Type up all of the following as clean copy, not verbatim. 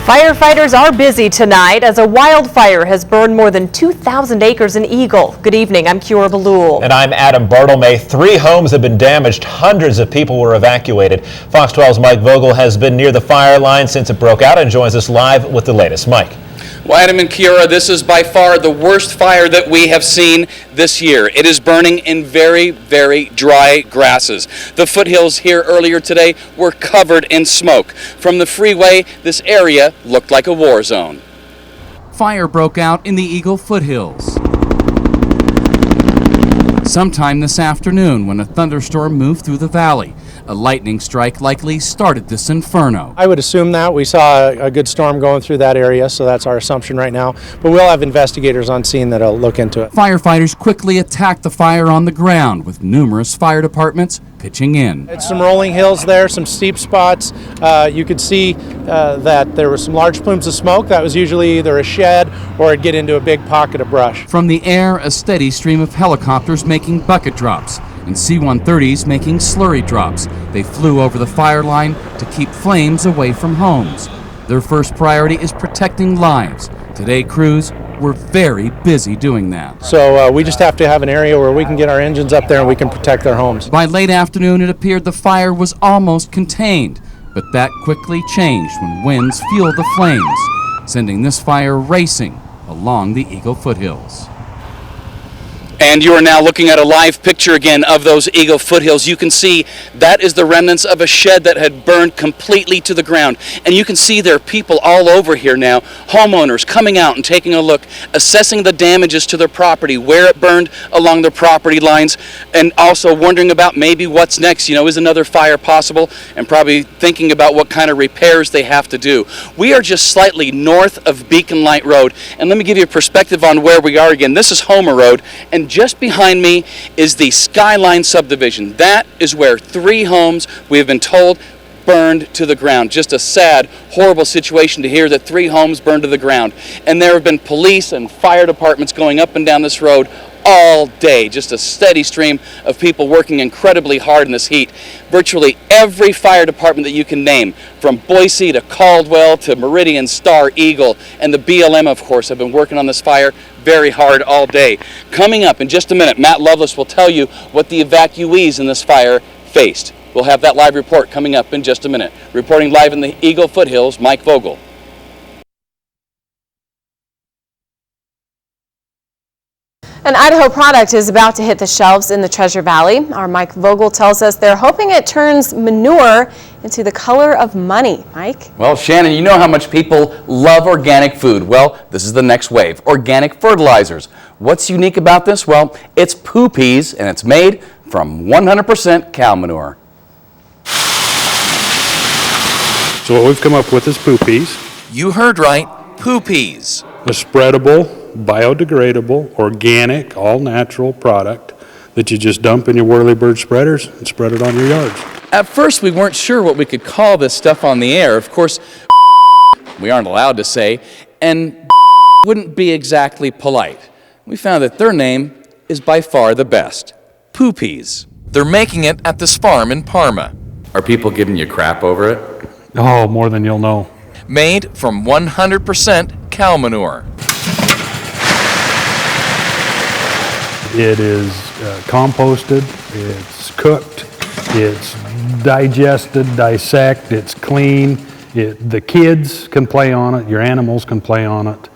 Firefighters are busy tonight as a wildfire has burned more than 2,000 acres in Eagle. Good evening, I'm Kiora Balul. And I'm Adam Bartlemay. 3 homes have been damaged. Hundreds of people were evacuated. Fox 12's Mike Vogel has been near the fire line since it broke out and joins us live with the latest. Mike. Well, Adam and Kiora, this is by far the worst fire that we have seen this year. It is burning in very, very dry grasses. The foothills here earlier today were covered in smoke. From the freeway, this area looked like a war zone. Fire broke out in the Eagle foothills sometime this afternoon when a thunderstorm moved through the valley. A lightning strike likely started this inferno. I would assume that. We saw a good storm going through that area, so that's our assumption right now. But we'll have investigators on scene that'll look into it. Firefighters quickly attacked the fire on the ground with numerous fire departments pitching in. It's some rolling hills there, some steep spots. You could see that there were some large plumes of smoke. That was usually either a shed or it'd get into a big pocket of brush. From the air, a steady stream of helicopters making bucket drops and C-130s making slurry drops. They flew over the fire line to keep flames away from homes. Their first priority is protecting lives. Today, crews were very busy doing that. So we just have to have an area where we can get our engines up there and we can protect their homes. By late afternoon, it appeared the fire was almost contained, but that quickly changed when winds fueled the flames, sending this fire racing along the Eagle foothills. And you are now looking at a live picture again of those Eagle foothills. You can see that is the remnants of a shed that had burned completely to the ground. And you can see there are people all over here now, homeowners coming out and taking a look, assessing the damages to their property, where it burned along their property lines, and also wondering about maybe what's next. You know, is another fire possible? And probably thinking about what kind of repairs they have to do. We are just slightly north of Beacon Light Road. And let me give you a perspective on where we are again. This is Homer Road, and just behind me is the Skyline subdivision. That is where 3 homes, we have been told, burned to the ground. Just a sad, horrible situation to hear that 3 homes burned to the ground. And there have been police and fire departments going up and down this road all day. Just a steady stream of people working incredibly hard in this heat. Virtually every fire department that you can name, from Boise to Caldwell to Meridian, Star, Eagle, and the BLM, of course, have been working on this fire very hard all day. Coming up in just a minute, Matt Lovelace will tell you what the evacuees in this fire faced. We'll have that live report coming up in just a minute. Reporting live in the Eagle foothills, Mike Vogel. An Idaho product is about to hit the shelves in the Treasure Valley. Our Mike Vogel tells us they're hoping it turns manure into the color of money. Mike? Well, Shannon, you know how much people love organic food. Well, this is the next wave, organic fertilizers. What's unique about this? Well, it's poo peas, and it's made from 100% cow manure. So what we've come up with is poo peas. You heard right, poo peas. A spreadable, biodegradable, organic, all-natural product that you just dump in your whirlybird spreaders and spread it on your yards. At first, we weren't sure what we could call this stuff on the air. Of course, we aren't allowed to say, and wouldn't be exactly polite. We found that their name is by far the best, poo peas. They're making it at this farm in Parma. Are people giving you crap over it? Oh, more than you'll know. Made from 100% cow manure. It is composted, it's cooked, it's digested, dissect, it's clean. The kids can play on it, your animals can play on it.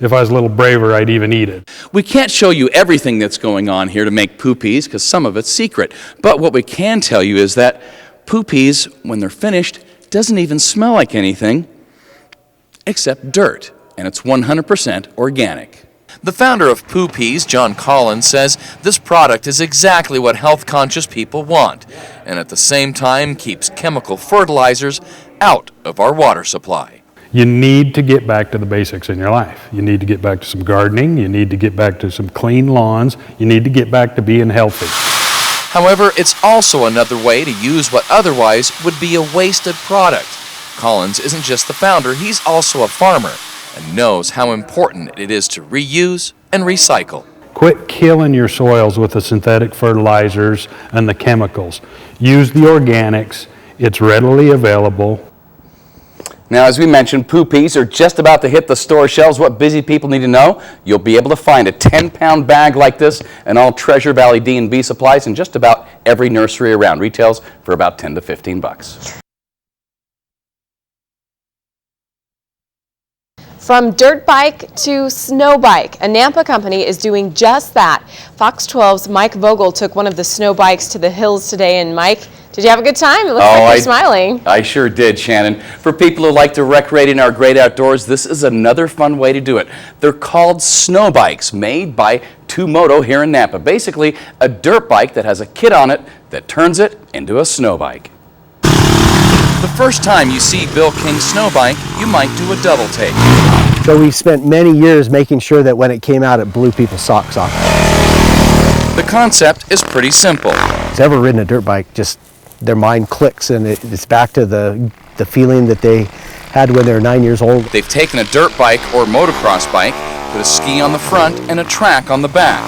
If I was a little braver, I'd even eat it. We can't show you everything that's going on here to make poo peas because some of it's secret. But what we can tell you is that poo peas, when they're finished, doesn't even smell like anything except dirt, and it's 100% organic. The founder of Poo Peas, John Collins, says this product is exactly what health-conscious people want, and at the same time keeps chemical fertilizers out of our water supply. You need to get back to the basics in your life. You need to get back to some gardening, you need to get back to some clean lawns, you need to get back to being healthy. However, it's also another way to use what otherwise would be a wasted product. Collins isn't just the founder, he's also a farmer and knows how important it is to reuse and recycle. Quit killing your soils with the synthetic fertilizers and the chemicals. Use the organics. It's readily available. Now, as we mentioned, poopies are just about to hit the store shelves. What busy people need to know, you'll be able to find a 10-pound bag like this in all Treasure Valley D&B supplies in just about every nursery around. Retails for about 10 to 15 bucks. From dirt bike to snow bike, a Nampa company is doing just that. Fox 12's Mike Vogel took one of the snow bikes to the hills today. And Mike, did you have a good time? It looks like you're smiling. I sure did, Shannon. For people who like to recreate in our great outdoors, this is another fun way to do it. They're called snow bikes, made by Moto here in Nampa. Basically, a dirt bike that has a kit on it that turns it into a snow bike. The first time you see Bill King's snow bike, you might do a double take. So we spent many years making sure that when it came out, it blew people's socks off. The concept is pretty simple. Who's ever ridden a dirt bike, just their mind clicks and it's back to the feeling that they had when they were 9 years old. They've taken a dirt bike or motocross bike, put a ski on the front and a track on the back.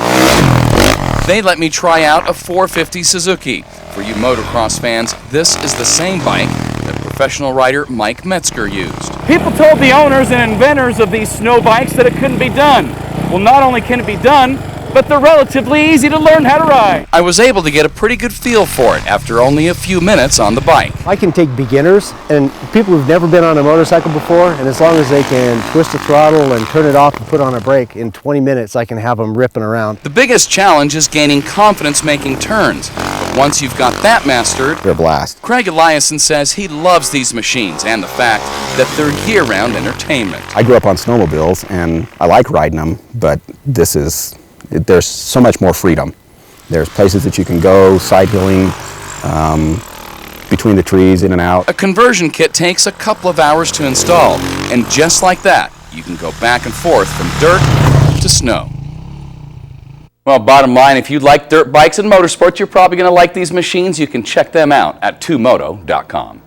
They let me try out a 450 Suzuki. For you motocross fans, this is the same bike that professional rider Mike Metzger used. People told the owners and inventors of these snow bikes that it couldn't be done. Well, not only can it be done, but they're relatively easy to learn how to ride. I was able to get a pretty good feel for it after only a few minutes on the bike. I can take beginners and people who've never been on a motorcycle before, and as long as they can twist the throttle and turn it off and put on a brake, in 20 minutes I can have them ripping around. The biggest challenge is gaining confidence making turns. But once you've got that mastered, they're a blast. Craig Eliason says he loves these machines and the fact that they're year-round entertainment. I grew up on snowmobiles and I like riding them, but there's so much more freedom. There's places that you can go, side-hilling, between the trees, in and out. A conversion kit takes a couple of hours to install, and just like that, you can go back and forth from dirt to snow. Well, bottom line, if you like dirt bikes and motorsports, you're probably going to like these machines. You can check them out at twomoto.com.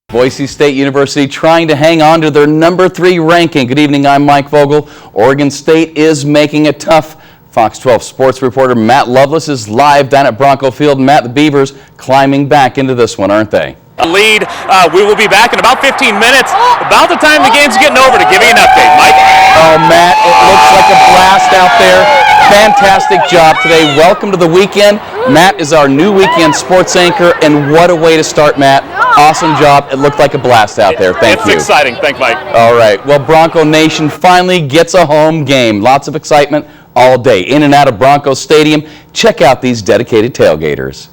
Boise State University trying to hang on to their number 3 ranking. Good evening, I'm Mike Vogel. Oregon State is making it tough. Fox 12 sports reporter Matt Lovelace is live down at Bronco Field. Matt, the Beavers climbing back into this one, aren't they? Lead. We will be back in about 15 minutes. About the time the game's getting over to give you an update, Mike. Oh, Matt, it looks like a blast out there. Fantastic job today. Welcome to the weekend. Matt is our new weekend sports anchor, and what a way to start, Matt. Awesome job. It looked like a blast out there. Thank you. It's exciting. Thank Mike. All right. Well, Bronco Nation finally gets a home game. Lots of excitement all day. In and out of Bronco Stadium. Check out these dedicated tailgaters.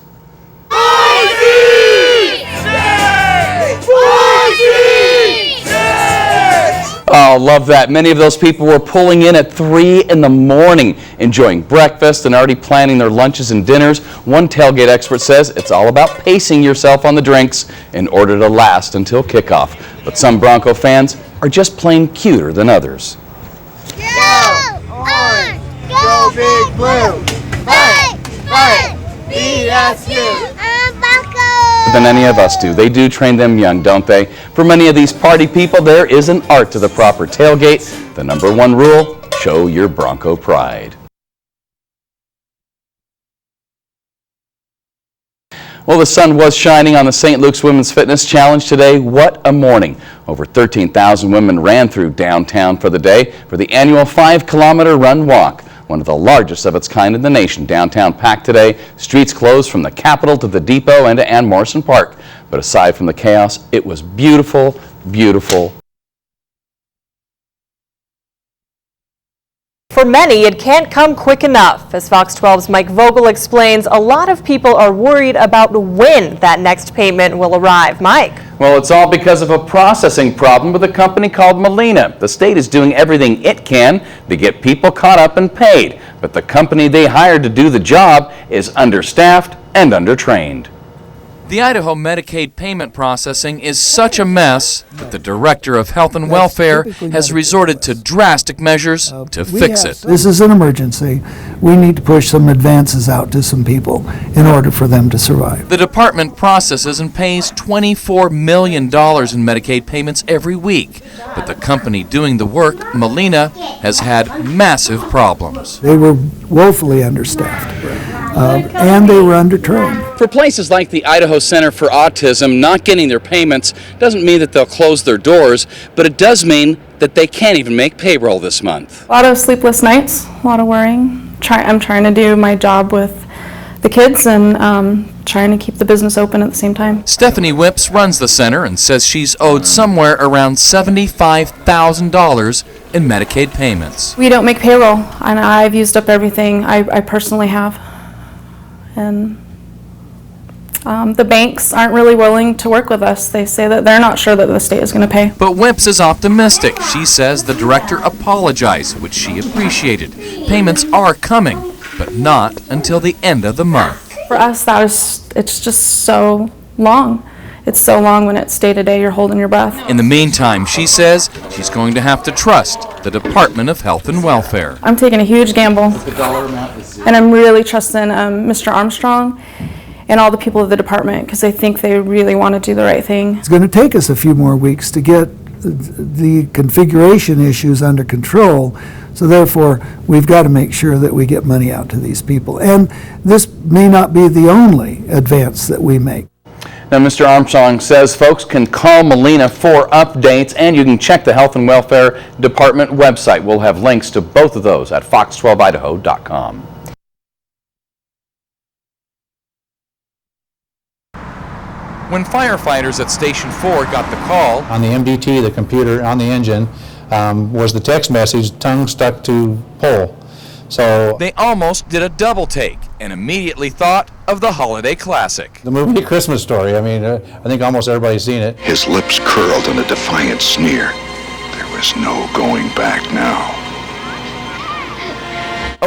Oh, love that. Many of those people were pulling in at 3 in the morning, enjoying breakfast and already planning their lunches and dinners. One tailgate expert says it's all about pacing yourself on the drinks in order to last until kickoff. But some Bronco fans are just plain cuter than others. Go on! Go Big Blue! Fight! Fight! BSU! Than any of us do. They do train them young, don't they? For many of these party people, there is an art to the proper tailgate. The number 1 rule, show your Bronco pride. Well, the sun was shining on the St. Luke's Women's Fitness Challenge today. What a morning. Over 13,000 women ran through downtown for the day for the annual 5-kilometer run walk. One of the largest of its kind in the nation. Downtown packed today. Streets closed from the Capitol to the Depot and to Ann Morrison Park. But aside from the chaos, it was beautiful, beautiful. For many, it can't come quick enough. As Fox 12's Mike Vogel explains, a lot of people are worried about when that next payment will arrive. Mike? Well, it's all because of a processing problem with a company called Molina. The state is doing everything it can to get people caught up and paid. But the company they hired to do the job is understaffed and undertrained. The Idaho Medicaid payment processing is such a mess that the Director of Health and Welfare has resorted to drastic measures to fix it. This is an emergency. We need to push some advances out to some people in order for them to survive. The department processes and pays $24 million in Medicaid payments every week. But the company doing the work, Molina, has had massive problems. They were woefully understaffed. and they were undertrained. For places like the Idaho Center for Autism, not getting their payments doesn't mean that they'll close their doors, but it does mean that they can't even make payroll this month. A lot of sleepless nights, a lot of worrying. I'm trying to do my job with the kids and trying to keep the business open at the same time. Stephanie Whips runs the center and says she's owed somewhere around $75,000 in Medicaid payments. We don't make payroll, and I've used up everything I personally have. And the banks aren't really willing to work with us. They say that they're not sure that the state is going to pay. But Whips is optimistic. She says the director apologized, which she appreciated. Payments are coming, but not until the end of the month. For us, it's just so long. It's so long when it's day to day, you're holding your breath. In the meantime, she says she's going to have to trust the Department of Health and Welfare. I'm taking a huge gamble, and I'm really trusting Mr. Armstrong and all the people of the department, because I think they really want to do the right thing. It's going to take us a few more weeks to get the configuration issues under control, so therefore we've got to make sure that we get money out to these people. And this may not be the only advance that we make. Now, Mr. Armstrong says folks can call Melina for updates, and you can check the Health and Welfare Department website. We'll have links to both of those at fox12idaho.com. When firefighters at Station 4 got the call, on the MDT, the computer on the engine, was the text message, tongue stuck to pole. So they almost did a double take and immediately thought of the holiday classic. The movie Christmas Story, I mean, I think almost everybody's seen it. His lips curled in a defiant sneer. There was no going back now.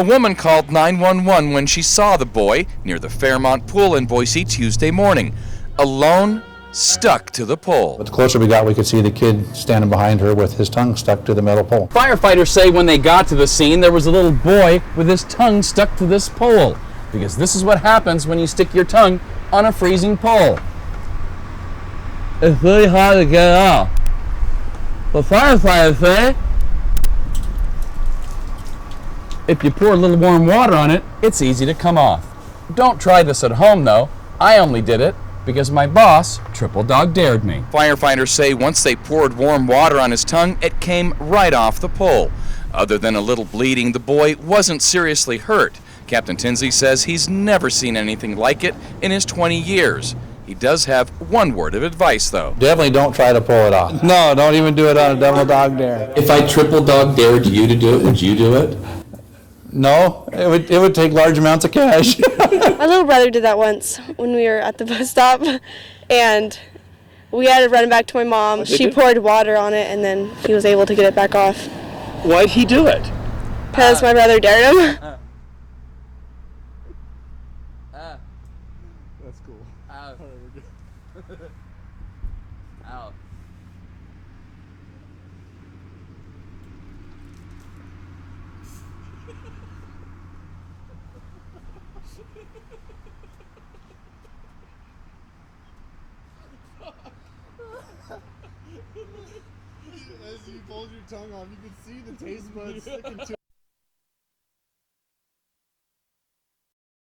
A woman called 911 when she saw the boy near the Fairmont Pool in Boise Tuesday morning, alone, stuck to the pole. But the closer we got, we could see the kid standing behind her with his tongue stuck to the metal pole. Firefighters say when they got to the scene, there was a little boy with his tongue stuck to this pole, because this is what happens when you stick your tongue on a freezing pole. It's really hard to get off. But firefighters say if you pour a little warm water on it, it's easy to come off. Don't try this at home, though. I only did it because my boss triple dog dared me. Firefighters say once they poured warm water on his tongue, it came right off the pole. Other than a little bleeding, the boy wasn't seriously hurt. Captain Tinsley says he's never seen anything like it in his 20 years. He does have one word of advice, though. Definitely don't try to pull it off. No, don't even do it on a double dog dare. If I triple dog dared you to do it, would you do it? No, it would take large amounts of cash. My little brother did that once when we were at the bus stop, and we had to run back to my mom. She poured water on it, and then he was able to get it back off. Why'd he do it? Because my brother dared him. That's cool. Ow. Ow. As you pulled your tongue off, you could see the taste buds sticking to